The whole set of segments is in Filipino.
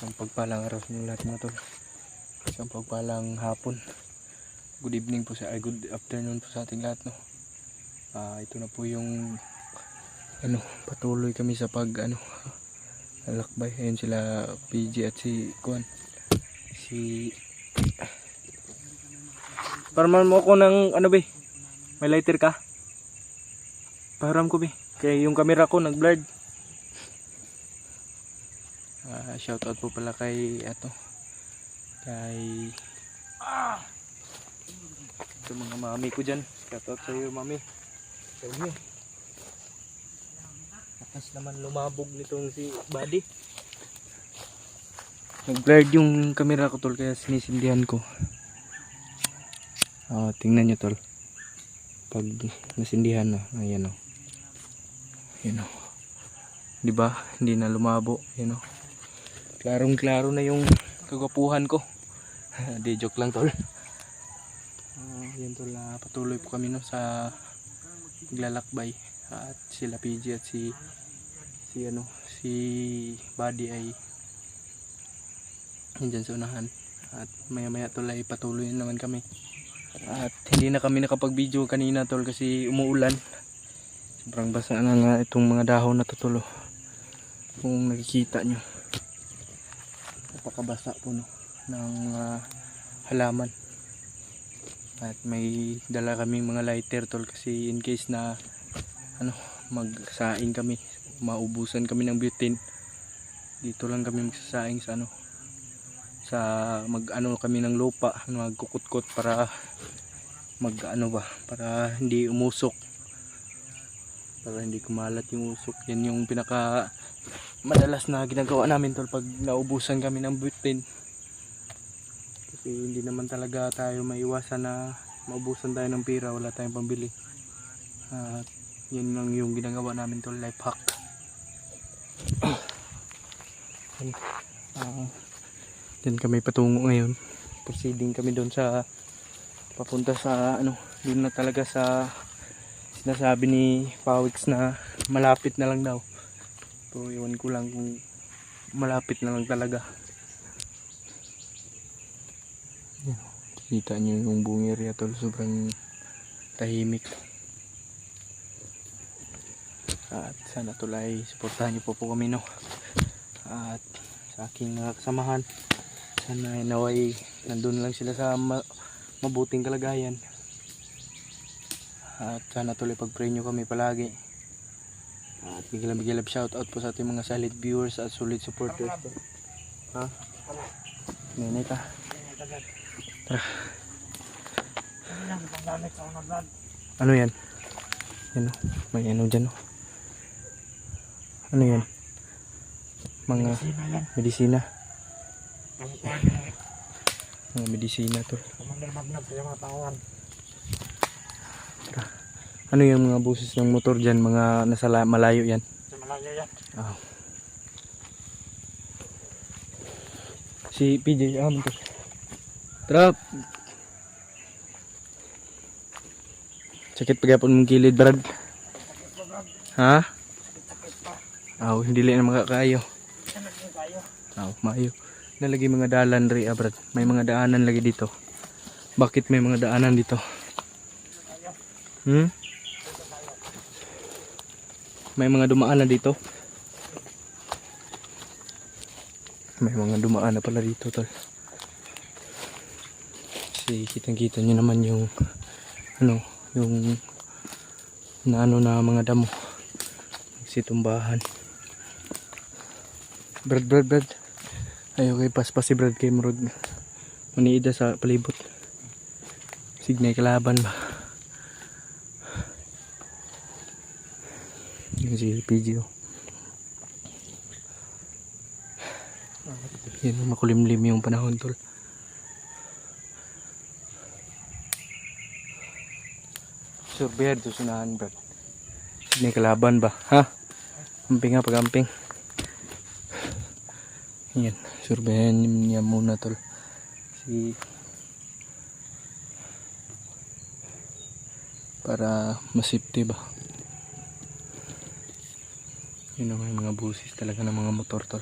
Isang pagpalang araw sa inyo lahat mga tol. Isang pagpalang hapon. Good evening po sa good afternoon po sa ating lahat, no. Ito na po yung patuloy kami sa lakbay. Ayun sila PG at si Kuan. Parman mo ako ng be. May lighter ka? Paharam ko be. Kaya yung camera ko nag-blurred. Shout out po pala kay sa mga mami ko dyan. Shout out sa iyo mami. Sa inyo. Lakas naman lumabog nitong si Buddy. Nag-blurred yung camera ko tol kaya sinisindihan ko. Tingnan nyo tol. Pag nasindihan na, ayan o. Ayan o. Diba? Hindi na lumabo. Ayan o. Klarong klaro na yung kagwapuhan ko. Di joke lang tol. Yan tol, patuloy po kami no sa paglalakbay. At sila PG at si Buddy ay nandyan sa unahan. At maya maya tol ay patuloy naman kami. At hindi na kami nakapag-video kanina tol kasi umuulan. Sobrang basa na nga itong mga dahon na to tol. Kung nakikita nyo, napakabasa po no ng halaman. At may dala kaming mga lighter tol kasi in case na magsaing kami, maubusan kami ng butane, dito lang kami magsasaing sa kami ng lupa, magkukutkot para para hindi umusok, para hindi kumalat yung usok. Yan yung pinaka madalas na ginagawa namin tol pag naubusan kami ng butane, kasi hindi naman talaga tayo maiwasan na maubusan tayo ng pira, wala tayong pambili. At yan lang yung ginagawa namin tol, life hack. Yan kami patungo ngayon, proceeding kami doon sa papunta sa doon na talaga sa sinasabi ni Pawix na malapit na lang daw. So iwan ko lang kung malapit na lang talaga. Kita nyo yung buong area tol, sobrang tahimik. At sana tol ay suportahan nyo po kami no. At sa aking kasamahan, sana naway nandun lang sila sa mabuting kalagayan. At sana tuloy pag-pray nyo kami palagi. At bigla shout out po sa ating mga solid viewers at solid supporters. Nenay ka. Tara. Ano yan? Yan o. May dyan o. Ano yan? Mga medisina. Mga medisina to. Ano yung mga buses ng motor dyan? Mga nasa malayo yan? Sa malayo yan. Si PJ, motor. Trap! Sakit pagkapon mong kilid, Brad. Ha? Hindi lang makakayo. Maayo. Nalagi mga dalan ri, Brad. May mga daanan lagi dito. Bakit may mga daanan dito? May mga dumaan na dito. May mga dumaan na pala dito tol. Kasi kitang-kita nyo naman yung yung na mga damo. Nagsitumbahan. Brad. Ayaw kay paspas si Brad kay Murod. Maniida sa palibot. Signay kalaban ba? Yung si PG o. Yan, makulimlim yung panahon tol. Surveyor to sunahan Brad. Signay kalaban ba? Amping nga pag-amping. Yan, surveyan niya muna tol. Para masipti ba. Yun ang mga busis talaga ng mga motor tol.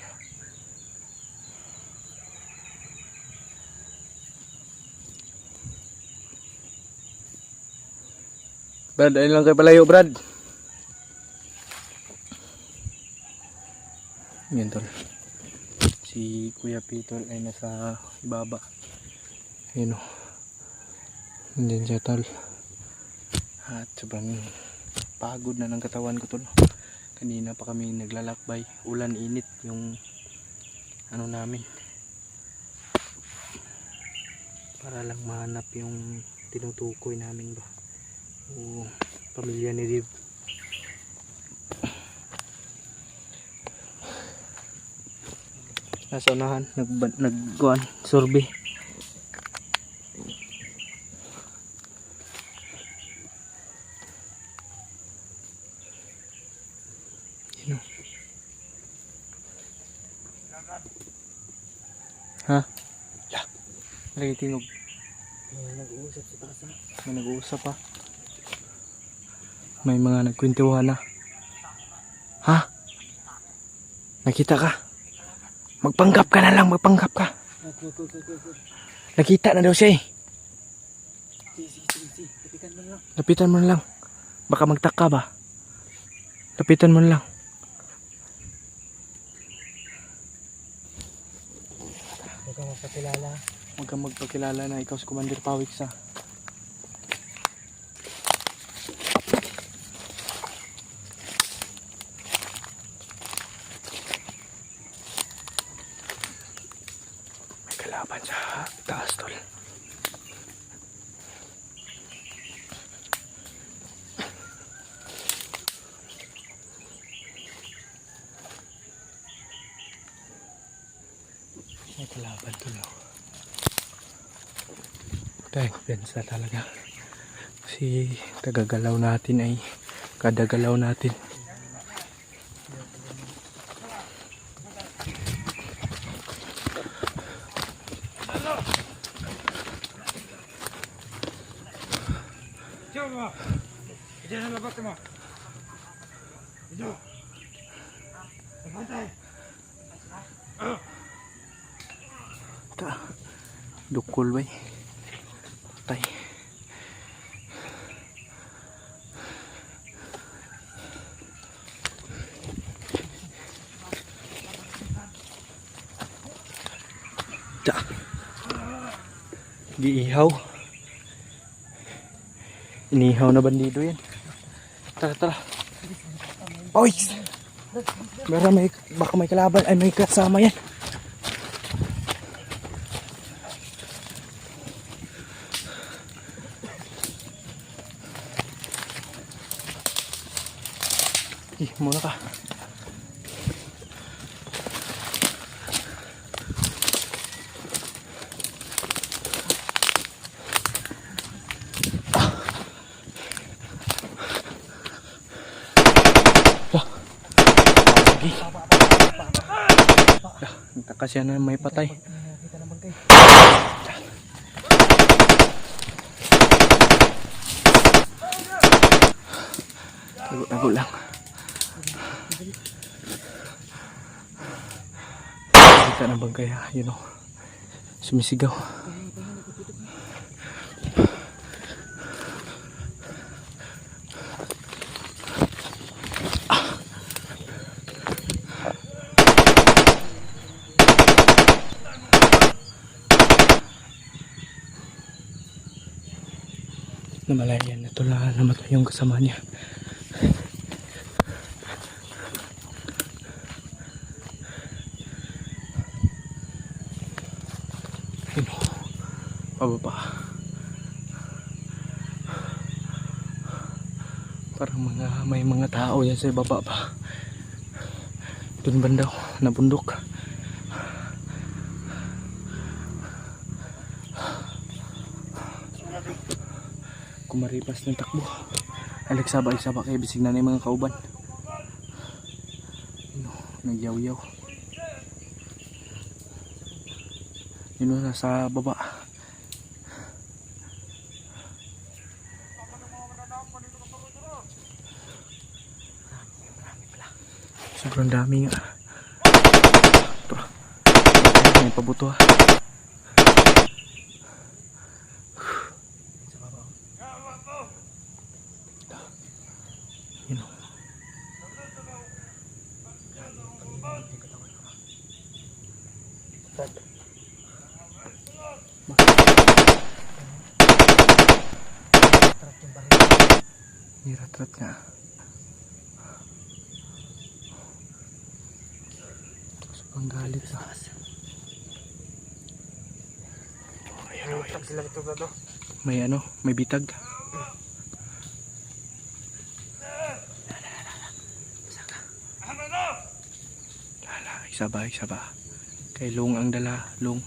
Brad, ayun lang kayo palayo, Brad. Yan tol. Si Kuya Peter ay nasa ibaba. Ayun o. Hindi siya tol. At sobrang pagod na ng katawan ko tol. Kanina pa kami naglalakbay. Ulan, init yung ano namin. Para lang mahanap yung tinutukoy namin ba. O pamilya ni Riv. Nasa unahan, nagkuhan, survey. Yun o. Ha? Ya. Lagi tingog. Nag-uusap si Tasa. May nag-uusap pa. May mga nagkwentuhan na. Ha? Nakita ka? Magpanggap ka na lang, magpanggap ka. Nakita na daw siya eh. Si. Lapitan mo lang. Lapitan mo na lang. Baka magtaka ba? Lapitan mo na lang. Huwag kang magpakilala. Huwag kang magpakilala na ikaw si Commander Pawik sa. May kalaban sa taas tol. May kalaban tol. Dahil pensa talaga. Kasi tagagalaw natin ay kadagalaw natin. Coba. Jangan lepas semua. Hijau. Santai. Dukul bay. Patay. Giihaw. Inihaw na bandido yan. Tara. Oy! Baka may kalaban. Ay, may kasama yan. Muna ka. Kasi na may patay. Lago lang. Kita na bang kaya, sumisigaw. Namalayan na tula, namatay yung kasama niya. Pababa. Parang may mga tao yan sa baba pa. Doon bandaw na bundok. Kumaripas ng takbo. Alagsaba kay bisig na yung mga kauban. Nagyaw-yaw. Nasa baba. Sobrang dami nga. Ito. May pabuto ha. Brad. Trap yung baril. Niratrat nga. Sobrang galit na. Trap sila ito, Brad. May ano, may bitag. Lala, isa ba, isa ba? Kay Long ang dala, Long.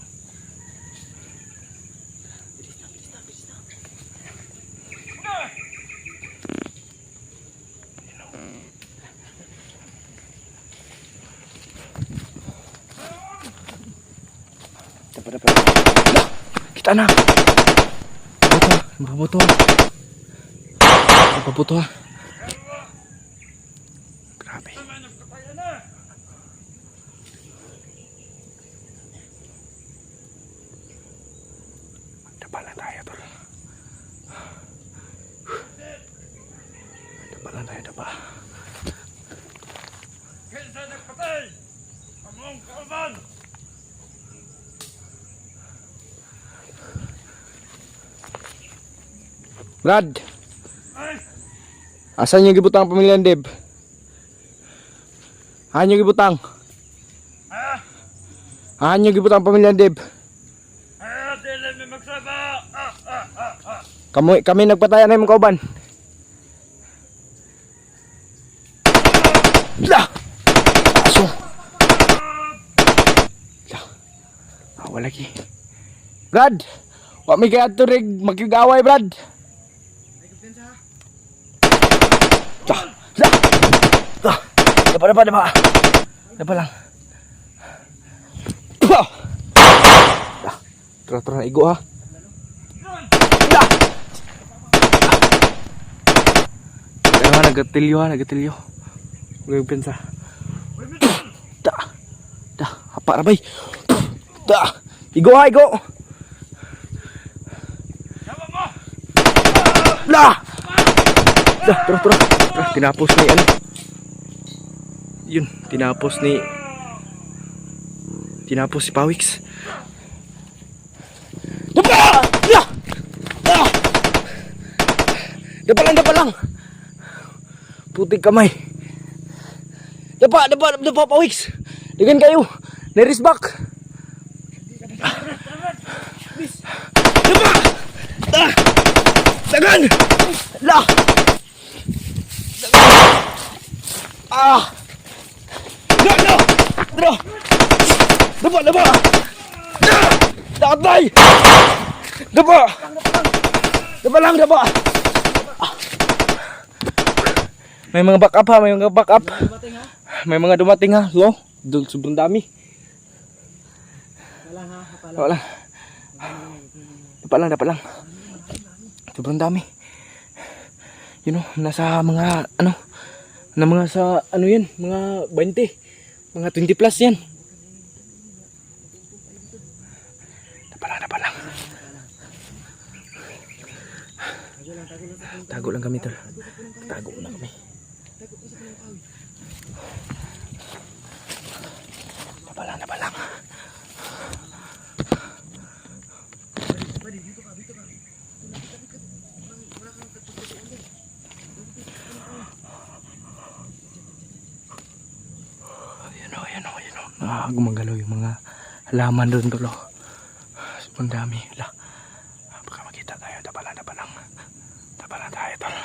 Dapat. Kita na! Mapabuto. Mapabuto. Grabe. Dapala tayo, tol. Dapala tayo, dapa. Kinsa nagpatay? Among kauban! Brad! Ay! Asan yung gibutang pamilya ng Deb? Ahan yung gibutang? Ah! Ahan yung gibutang pamilya ng Deb? Ah! Dili mi magsaba! Kami nagpatayan na yung kauban. La! Aso! La! Awa lagi. Brad! Wa may kaya ito rig magkigaway, Brad! La! La! La! Dapa lang. La! Tara, igo ha. La! Pero nagatilyo. Huwag pensa. Da! Apa rabay? Da! Igo ha, igo! Yawa mo! La! Da! Tara. Tinapos ni ano? Yun, tinapos si Pawix. Dapa! La! Ah! Dapa lang. Putik kamay. Dapa, Pawix. Dagan kayo. Neris back. Dapa! Ah! Dagan! La! Ah! No! Dapa! Tatay! Dapa! Ah. May mga backup ha, May mga dumating ha. So, sobrang dami. Wala. Dapa lang. Sobrang dami. You know, nasa mga mga 20. Mga 20 plus yan. Dapa lang. Tago lang kami, tol. Tago na kami. Dapa lang. Ayan o. Gumagalaw yung mga halaman doon, tol. Sobrang dami. Baka makita tayo. Dapa lang tayo, tol.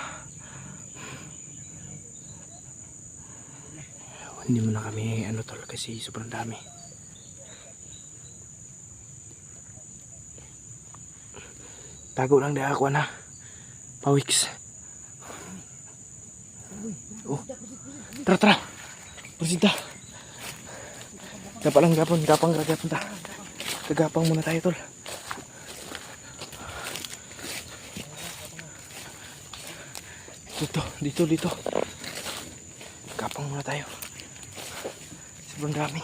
Hindi mo na kami tol, kasi sobrang dami. Tago lang di ako na. Pawix. Oh. Tara. Presita. Gapang ta. Kagapang muna tayo, tol. Dito. Gapang muna tayo. Sobrang dami.